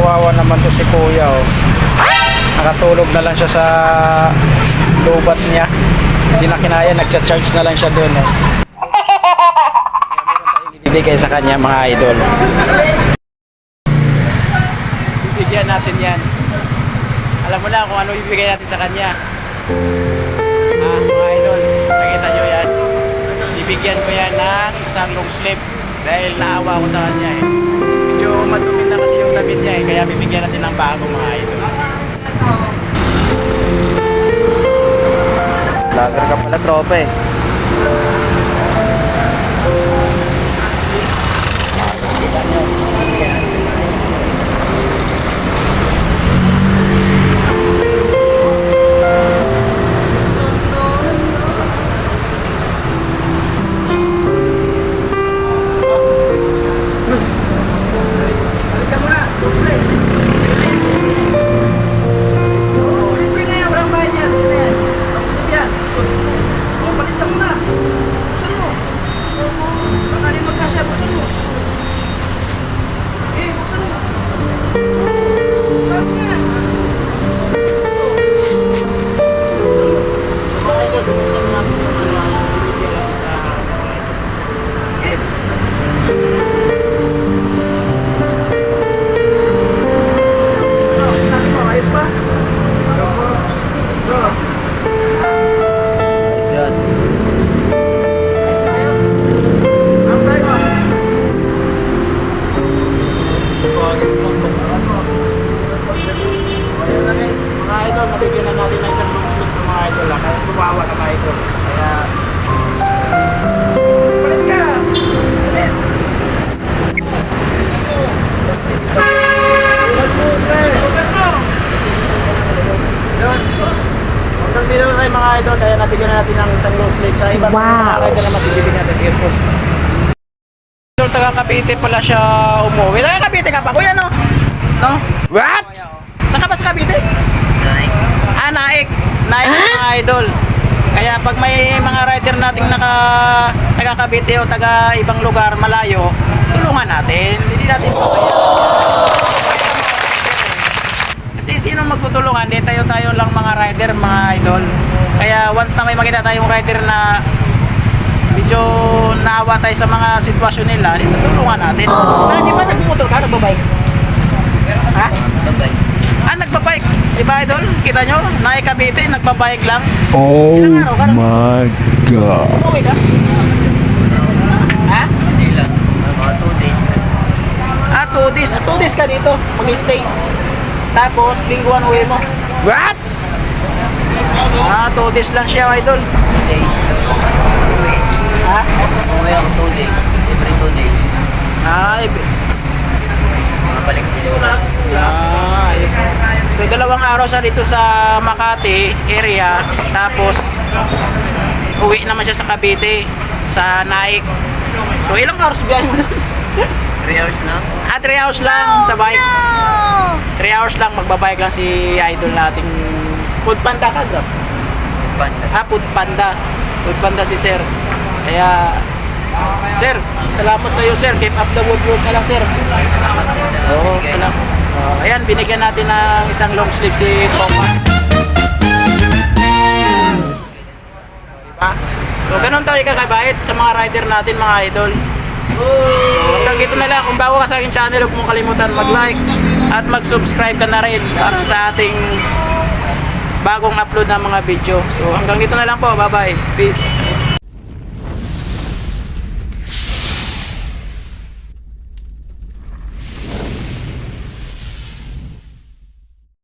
kawawa naman to si kuya, oh. Nakatulog na lang siya sa lubat niya. Hindi na kinaya, nagcha-charge na lang siya doon, oh. Ibibigay sa kanya, mga idol. Bibigyan natin yan. Alam mo na kung ano ibibigay natin sa kanya. Mga idol, nakita nyo yan. Bibigyan ko yan ng isang long sleeve dahil naawa ko sa kanya, eh. Medyo madumi na kasi yung damit niya, eh. Kaya bibigyan natin ng bago, mga idol. Lager ka pala, tropa, eh. Kita nyo. Nabigyan na natin ng isang long sleeve ng mga idol, kaya sumawa na mga idol. Kaya palit ka! Hanggang dito na tayo mga idol, kaya nabigyan na natin ng isang long sleeve. Sa ibang mga rider na mabibigyan natin airpost. Idol, taga Cavite pala siya umuwi. Taga Cavite ka pa, kuya, no? No? What? Saan ka ba sa Cavite? Naik mga idol. Kaya pag may mga rider nating taga Cavite o taga ibang lugar malayo, tulungan natin. Hindi natin papaya. Kasi sino magtutulungan? Hindi tayo lang mga rider, mga idol. Kaya once na may makita tayong rider na medyo naawa tayo sa mga sitwasyon nila, tulungan natin. Di ba nagmumotor ka? Nagbabike? Ha? Nagbabike. Diba idol? Kita nyo? Naik Cavite, nagbabike lang. Oh my God. Okay ka? Ha? Hindi lang. Mga 2 days na. 2 days. 2 days ka dito. Mag-stay. Tapos, lingguan uwi mo. What? 2 days lang siya, idol. 2 days. Ha? Umuwi ako 2 days. Every 2 days. Mabalik din ako. Ayos. So, 2 araw siya dito sa Makati area. Tapos, uwi naman siya sa Cavite. Sa Naik. So, ilang hours biyahe mo na? 3 hours na. 3 hours lang sa bike. 3 hours lang, magbabike lang si idol nating Food Panda ka, Grab? Panda. Food Panda. Food Panda si Sir. Kaya, Sir, salamat sa iyo, Sir. Keep up the good work na lang, Sir. Salamat din sa Oo, bigay. salamat. Ayan, binigyan natin ng isang long sleeve si Toma. Diba? So, ganun tayo kakabait sa mga rider natin, mga idol. So, hanggang dito na lang. Kung bago ka sa aking channel, huwag mong kalimutan mag-like at mag-subscribe ka na rin para sa ating bagong upload ng mga video. So, hanggang dito na lang po. Bye-bye. Peace.